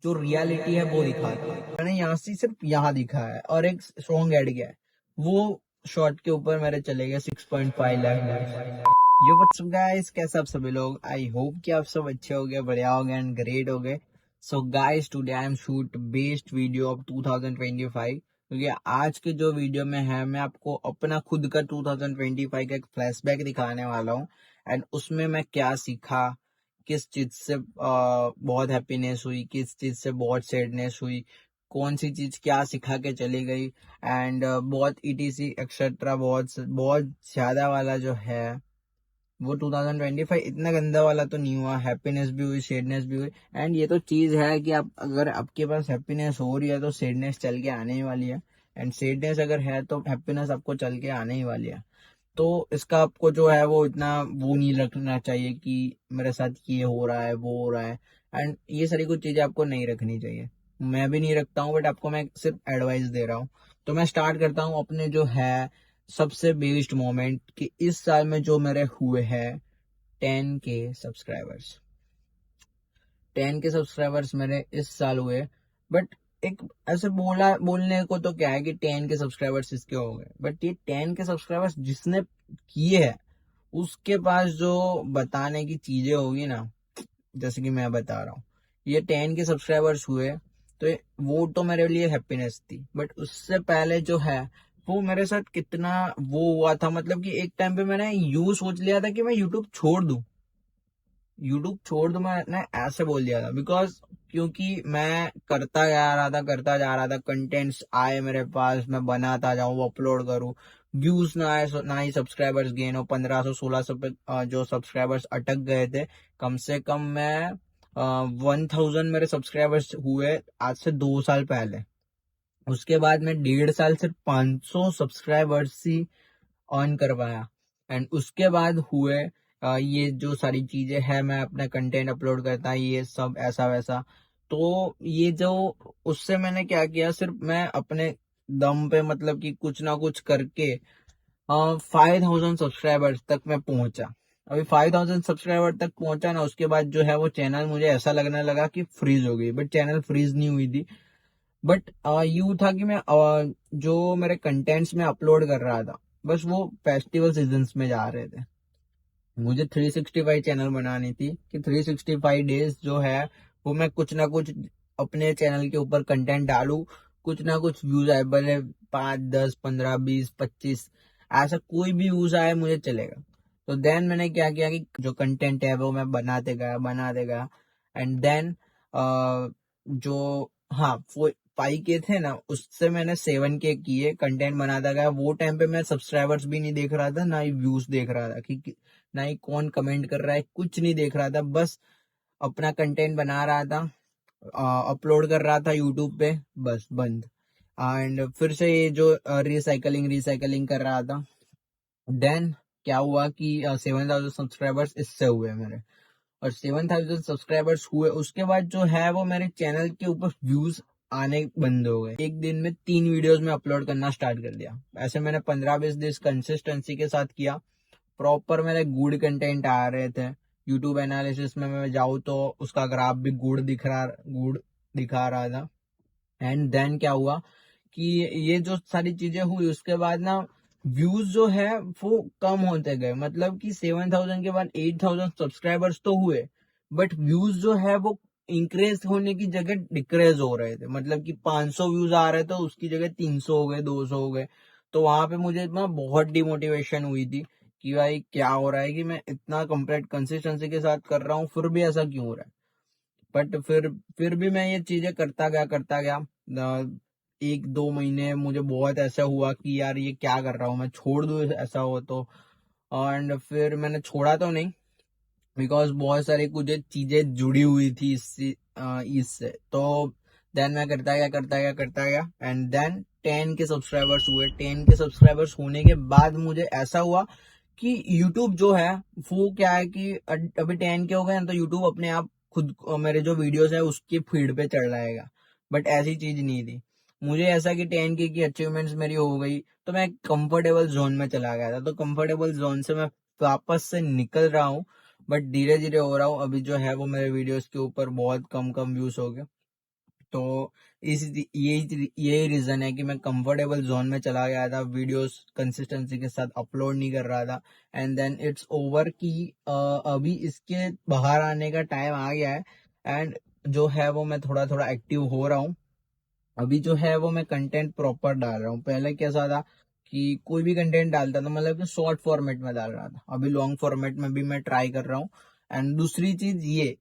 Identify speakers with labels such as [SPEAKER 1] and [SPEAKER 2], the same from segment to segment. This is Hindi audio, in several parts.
[SPEAKER 1] जो रियलिटी है वो दिखाता है। मैंने यहाँ से सिर्फ यहाँ दिखा है और एक सॉन्ग ऐड किया है, वो शॉर्ट के ऊपर मेरे चले गए 6.5 लाख। यो व्हाट्सअप गाइस, कैसे आप सभी लोग? आई होप कि आप सब अच्छे हो गए, बढ़िया हो गए एंड ग्रेट हो गए। So guys, today I am shoot best video of 2025, क्योंकि आज के जो वीडियो में है मैं आपको अपना खुद का 2025 का एक फ्लैशबैक दिखाने वाला हूँ। एंड उसमें मैं क्या सीखा, किस चीज से बहुत हैप्पीनेस हुई, किस चीज से बहुत सैडनेस हुई, कौन सी चीज क्या सिखा के चली गई, एंड बहुत ईटीसी एक्सेट्रा, बहुत बहुत ज्यादा वाला जो है वो 2025 इतना गंदा वाला तो नहीं हुआ। हैप्पीनेस भी हुई, सैडनेस भी हुई। एंड ये तो चीज है कि आप अगर आपके पास हैप्पीनेस हो रही है तो सैडनेस चल के आने ही वाली है, एंड सैडनेस अगर है तो हैप्पीनेस आपको चल के आने ही वाली है। तो इसका आपको जो है वो इतना वो नहीं रखना चाहिए कि मेरे साथ ये हो रहा है, वो हो रहा है। एंड ये सारी कुछ चीजें आपको नहीं रखनी चाहिए, मैं भी नहीं रखता हूँ, बट आपको मैं सिर्फ एडवाइस दे रहा हूँ। तो मैं स्टार्ट करता हूँ अपने जो है सबसे बेस्ट मोमेंट कि इस साल में जो मेरे हुए हैं 10K सब्सक्राइबर्स। 10K सब्सक्राइबर्स मेरे इस साल हुए। बट एक ऐसे बोलने को तो क्या है कि 10K सब्सक्राइबर्स इसके हो गए, बट ये 10K सब्सक्राइबर्स जिसने किए हैं उसके पास जो बताने की चीजें होगी ना, जैसे कि मैं बता रहा हूँ, ये 10K सब्सक्राइबर्स हुए तो वो तो मेरे लिए हैप्पीनेस थी। बट उससे पहले जो है वो मेरे साथ कितना वो हुआ था, मतलब कि एक टाइम पे मैंने यूं सोच लिया था कि मैं यूट्यूब छोड़ दूं। यूट्यूब छोड़ दूं, मैंने ऐसे बोल दिया था, बिकॉज क्योंकि मैं करता जा रहा था, करता जा रहा था, कंटेंट्स आए मेरे पास, मैं बनाता जाऊं, अपलोड करूं, व्यूज ना आए, ना ही सब्सक्राइबर्स गेन हो। 1500-1600 पे जो सब्सक्राइबर्स अटक गए थे, कम से कम मैं 1000 मेरे सब्सक्राइबर्स हुए आज से 2 साल पहले। उसके बाद मैं 1.5 साल सिर्फ 500 सब्सक्राइबर्स ही ऑन करवाया। एंड उसके बाद हुए ये जो सारी चीजें है, मैं अपना कंटेंट अपलोड करता, ये सब ऐसा वैसा। तो ये जो उससे मैंने क्या किया, सिर्फ मैं अपने दम पे, मतलब कि कुछ ना कुछ करके 5000 सब्सक्राइबर्स तक मैं पहुंचा। अभी 5000 सब्सक्राइबर तक पहुंचा ना, उसके बाद जो है वो चैनल मुझे ऐसा लगने लगा कि फ्रीज हो गई, बट चैनल फ्रीज नहीं हुई थी। बट यूं था कि मैं जो मेरे कंटेंट्स में अपलोड कर रहा था, बस वो फेस्टिवल सीजन्स में जा रहे थे। मुझे 365 चैनल बनानी थी कि 365 डेज जो है वो मैं कुछ ना कुछ अपने चैनल के ऊपर कंटेंट डालू, कुछ ना कुछ व्यूज आए, भले 5, 10, 15, 20, 25, ऐसा कोई भी व्यूज आए मुझे चलेगा। तो देन मैंने क्या किया कि जो कंटेंट है वो मैं बनाते गया। एंड देन जो, हाँ, 5K थे ना, उससे मैंने 7K किए, कंटेंट बनाता गया। वो टाइम पे मैं सब्सक्राइबर्स भी नहीं देख रहा था, ना ही व्यूज देख रहा था कि ना ही कौन कमेंट कर रहा है, कुछ नहीं देख रहा था, बस अपना कंटेंट बना रहा था, अपलोड कर रहा था यूट्यूब पे, बस बंद। एंड फिर से ये जो रिसाइकलिंग कर रहा था। देन क्या हुआ कि 7000 सब्सक्राइबर्स इससे हुए मेरे, और 7000 सब्सक्राइबर्स हुए उसके बाद जो है वो मेरे चैनल के ऊपर व्यूज आने बंद हो गए। एक दिन में 3 वीडियोस में अपलोड करना स्टार्ट कर दिया। ऐसे मैंने 15-20 दिन कंसिस्टेंसी के साथ किया, प्रॉपर मेरे गुड कंटेंट आ रहे थे। यूट्यूब एनालिसिस में मैं जाऊँ तो उसका ग्राफ भी गुड दिखा रहा था। एंड देन क्या हुआ कि ये जो सारी चीजें हुई उसके बाद ना व्यूज जो है वो कम होते गए, मतलब कि 7000 के बाद 8000 सब्सक्राइबर्स तो हुए, बट व्यूज जो है वो इंक्रीज होने की जगह डिक्रीज हो रहे थे। मतलब कि 500 व्यूज आ रहे थे, उसकी जगह 300 हो गए, 200 हो गए। तो वहां पे मुझे इतना बहुत डिमोटिवेशन हुई थी कि भाई क्या हो रहा है कि मैं इतना कंप्लीट कंसिस्टेंसी के साथ कर रहा हूँ, फिर भी ऐसा क्यों हो रहा है। बट फिर भी मैं ये चीजें करता गया। 1-2 महीने मुझे बहुत ऐसा हुआ कि यार ये क्या कर रहा हूँ, मैं छोड़ दूँ ऐसा हो तो। एंड फिर मैंने छोड़ा तो नहीं, बिकॉज बहुत सारी कुछ चीजें जुड़ी हुई थी इससे। तो देन मैं करता गया एंड देन 10K सब्सक्राइबर्स हुए। 10K सब्सक्राइबर्स होने के बाद मुझे ऐसा हुआ कि यूट्यूब जो है वो क्या है कि अभी 10K हो गए हैं तो यूट्यूब अपने आप खुद मेरे जो वीडियोस है उसकी फीड पे चढ़ जाएगा। बट ऐसी चीज नहीं थी। मुझे ऐसा कि 10K की अचीवमेंट्स मेरी हो गई तो मैं कंफर्टेबल जोन में चला गया था, तो कंफर्टेबल जोन से मैं वापस से निकल रहा हूँ। बट धीरे धीरे हो रहा हूँ। अभी जो है वो मेरे वीडियोस के ऊपर बहुत कम व्यूज हो गए। तो यही रीजन है कि मैं कंफर्टेबल जोन में चला गया था, वीडियोस कंसिस्टेंसी के साथ अपलोड नहीं कर रहा था। एंड देन इट्स ओवर कि अभी इसके बाहर आने का टाइम आ गया है। एंड जो है वो मैं थोड़ा थोड़ा एक्टिव हो रहा हूँ। अभी जो है वो मैं कंटेंट प्रॉपर डाल रहा हूँ। पहले कैसा था कि कोई भी कंटेंट डालता था, मतलब कि शॉर्ट फॉर्मेट में डाल रहा था। अभी लॉन्ग फॉर्मेट में भी मैं ट्राई कर रहा हूँ। एंड दूसरी चीज ये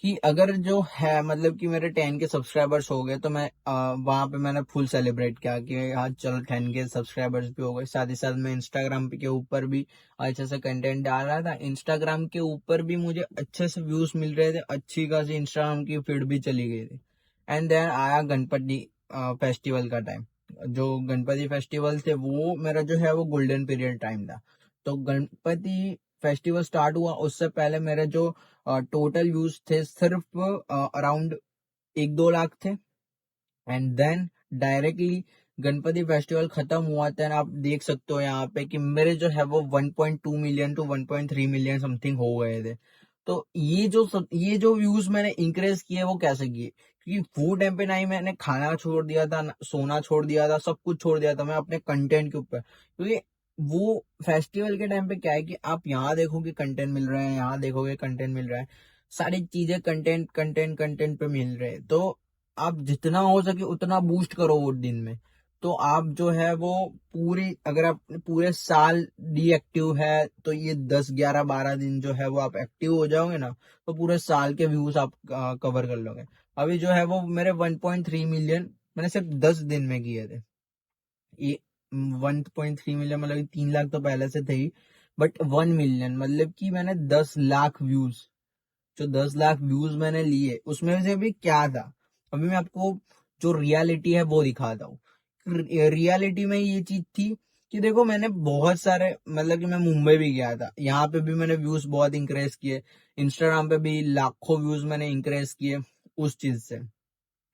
[SPEAKER 1] कि अगर जो है मतलब कि मेरे 10 के सब्सक्राइबर्स हो गए तो मैं वहां पे मैंने फुल सेलिब्रेट किया कि हाँ चलो 10 के सब्सक्राइबर्स भी हो गए। साथ ही साथ मैं इंस्टाग्राम के ऊपर भी अच्छे से कंटेंट डाल रहा था। इंस्टाग्राम के ऊपर भी मुझे अच्छे से व्यूज मिल रहे थे, अच्छी खासी इंस्टाग्राम की फीड भी चली गई थी। एंड देन आया गणपति फेस्टिवल का टाइम। जो गणपति फेस्टिवल थे वो मेरा जो है वो गोल्डन पीरियड टाइम था। तो गणपति फेस्टिवल स्टार्ट हुआ उससे पहले मेरे जो टोटल व्यूज थे सिर्फ अराउंड 1-2 लाख थे। And then directly Ganpati festival खत्म हुआ था। आप देख सकते हो यहाँ पे कि मेरे जो है वो 1.2 मिलियन टू 1.3 मिलियन समथिंग हो गए थे। तो ये जो व्यूज मैंने इंक्रीज किए वो कैसे किए, क्योंकि वो टाइम पे ना ही मैंने खाना छोड़ दिया था, सोना छोड़ दिया था, सब कुछ छोड़ दिया था मैं अपने कंटेंट के ऊपर। क्योंकि वो फेस्टिवल के टाइम पे क्या है कि आप यहाँ देखोगे कंटेंट मिल रहे हैं, यहाँ देखोगे कंटेंट मिल रहा है, सारी चीजें कंटेंट कंटेंट कंटेंट पे मिल रहे हैं। तो आप जितना हो सके उतना बूस्ट करो वो दिन में। तो आप जो है वो पूरी, अगर आप पूरे साल डीएक्टिव है तो ये 10, 11, 12 दिन जो है वो आप एक्टिव हो जाओगे ना, तो पूरे साल के व्यूज आप कवर कर लोगे। अभी जो है वो मेरे 1.3 मिलियन मैंने सिर्फ 10 दिन में किए थे। ये 1.3 मिलियन मतलब 3 लाख तो पहले से थे ही, बट 1 मिलियन मतलब कि मैंने 10 लाख व्यूज, जो 10 लाख व्यूज मैंने लिए उसमें से भी क्या था, अभी मैं आपको जो रियलिटी है वो दिखाता हूँ। रियलिटी में ये चीज थी कि देखो मैंने बहुत सारे, मतलब कि मैं मुंबई भी गया था, यहाँ पे भी मैंने व्यूज बहुत इंक्रेज किए। इंस्टाग्राम पे भी लाखों व्यूज मैंने इंक्रेज किए उस चीज से।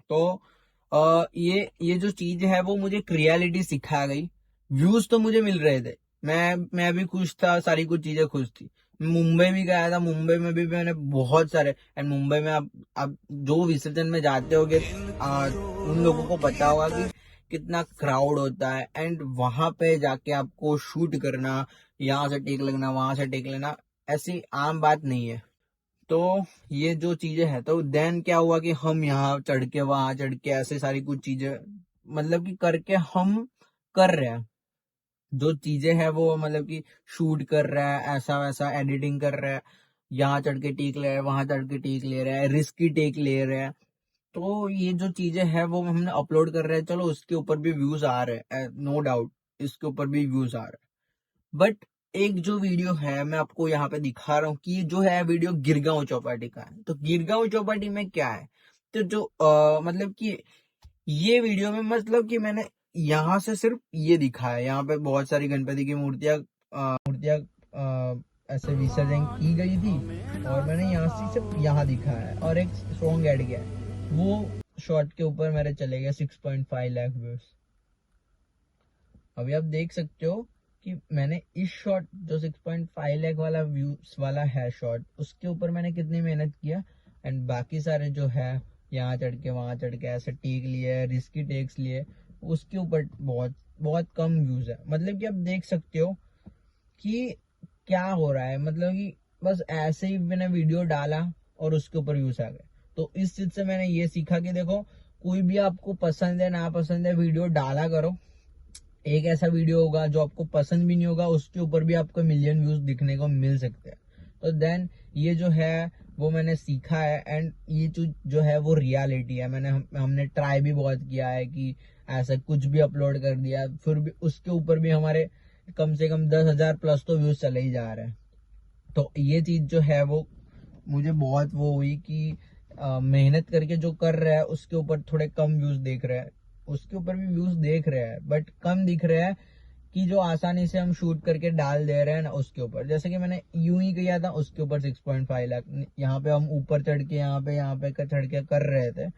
[SPEAKER 1] तो ये जो चीज है वो मुझे रियलिटी सिखा गई। व्यूज तो मुझे मिल रहे थे, मैं भी खुश था, सारी कुछ चीजें खुश थी। मैं मुंबई भी गया था, मुंबई में भी मैंने बहुत सारे, एंड मुंबई में आप जो विसर्जन में जाते होगे उन लोगों को पता होगा कि कितना क्राउड होता है। एंड वहां पे जाके आपको शूट करना, यहाँ से टेक लगना, वहां से टेक लेना, ऐसी आम बात नहीं है। तो ये जो चीजें हैं, तो देन क्या हुआ कि हम यहाँ चढ़ के वहां चढ़ के ऐसे सारी कुछ चीजें मतलब कि करके हम कर रहे हैं जो चीजें हैं वो, मतलब कि शूट कर रहा है, ऐसा वैसा एडिटिंग कर रहा है, यहाँ चढ़ के टेक ले रहा है, वहां चढ़ के टेक ले रहा है, रिस्की टेक ले रहा है। तो ये जो चीजें हैं वो हमने अपलोड कर रहे हैं, चलो उसके ऊपर भी व्यूज आ रहे हैं, नो डाउट इसके ऊपर भी व्यूज आ रहे हैं। बट एक जो वीडियो है मैं आपको यहाँ पे दिखा रहा हूँ कि जो है वीडियो गिरगांव चौपाटी का है। तो गिरगांव चौपाटी में क्या है, तो जो मतलब कि ये वीडियो में मतलब कि मैंने यहाँ से सिर्फ ये दिखा है, यहाँ पे बहुत सारी गणपति की मूर्तियां ऐसे विसर्जन की गई थी, और मैंने यहाँ से सिर्फ यहाँ दिखा है और एक सॉन्ग ऐड किया है। वो शॉर्ट के ऊपर मेरे चले गए 6.5 लाख व्यूज। अभी आप देख सकते हो कि मैंने इस शॉट जो 6.5 लाख वाला व्यूज वाला है शॉट, उसके ऊपर मैंने कितनी मेहनत किया। एंड बाकी सारे जो है यहाँ चढ़ के वहां चढ़ के ऐसे टेक लिए, रिस्की टेक्स लिए, उसके ऊपर बहुत बहुत कम व्यूज है। मतलब कि आप देख सकते हो कि क्या हो रहा है, मतलब कि बस ऐसे ही मैंने वीडियो डाला और उसके ऊपर व्यूज आ गए। तो इस चीज से मैंने ये सीखा कि देखो कोई भी आपको पसंद है ना पसंद है वीडियो डाला करो। एक ऐसा वीडियो होगा जो आपको पसंद भी नहीं होगा, उसके ऊपर भी आपको मिलियन व्यूज दिखने को मिल सकते हैं। तो देन ये जो है वो मैंने सीखा है। एंड ये जो है वो रियलिटी है। हमने ट्राई भी बहुत किया है कि ऐसा कुछ भी अपलोड कर दिया, फिर भी उसके ऊपर भी हमारे कम से कम 10,000 प्लस तो व्यूज चले ही जा रहे हैं। तो ये चीज जो है वो मुझे बहुत वो हुई कि मेहनत करके जो कर रहा है उसके ऊपर थोड़े कम व्यूज देख रहे हैं, उसके ऊपर भी व्यूज देख रहे हैं बट कम दिख रहे हैं कि जो आसानी से हम शूट करके डाल दे रहे हैं ना उसके ऊपर। जैसे कि मैंने यूं ही किया था, उसके ऊपर 6.5 लाख, यहाँ पे हम ऊपर चढ़ के यहाँ पे चढ़ के कर रहे थे,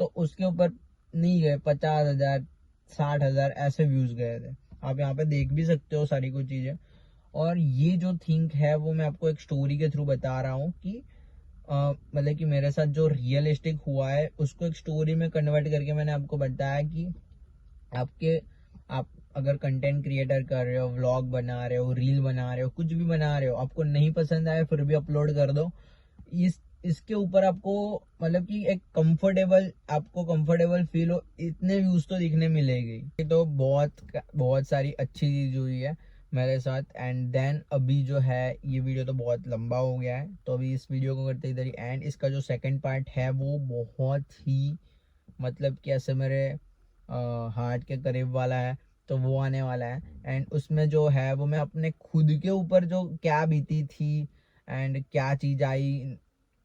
[SPEAKER 1] तो उसके ऊपर नहीं गए, 50,000 60,000 ऐसे व्यूज गए थे। आप यहाँ पे देख भी सकते हो सारी कुछ चीजें। और ये जो थिंक है वो मैं आपको एक स्टोरी के थ्रू बता रहा हूँ कि मतलब कि मेरे साथ जो रियलिस्टिक हुआ है उसको एक स्टोरी में कन्वर्ट करके मैंने आपको बताया कि आप अगर कंटेंट क्रिएटर कर रहे हो, व्लॉग बना रहे हो, रील बना रहे हो, कुछ भी बना रहे हो, आपको नहीं पसंद आया फिर भी अपलोड कर दो। इसके ऊपर आपको मतलब कि एक कंफर्टेबल फील हो, इतने व्यूज तो दिखने मिलेगी। तो बहुत सारी अच्छी चीज हुई है मेरे साथ। एंड देन अभी जो है ये वीडियो तो बहुत लंबा हो गया है, तो अभी इस वीडियो को करते इधर ही एंड। इसका जो सेकंड पार्ट है वो बहुत ही मतलब कि ऐसे मेरे हार्ट के करीब वाला है, तो वो आने वाला है। एंड उसमें जो है वो मैं अपने खुद के ऊपर जो क्या बीती थी एंड क्या चीज़ आई,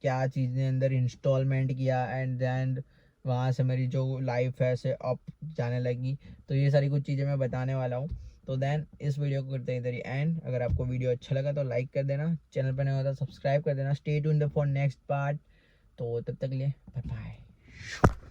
[SPEAKER 1] क्या चीज़ ने अंदर इंस्टॉलमेंट किया, एंड देन वहाँ से मेरी जो लाइफ है से अप जाने लगी, तो ये सारी कुछ चीज़ें मैं बताने वाला हूँ। तो देन इस वीडियो को करते हैं इधर ही एंड। अगर आपको वीडियो अच्छा लगा तो लाइक कर देना, चैनल पर नहीं होता सब्सक्राइब कर देना। Stay tuned for next part. तो तब तक के लिए बाय बाय।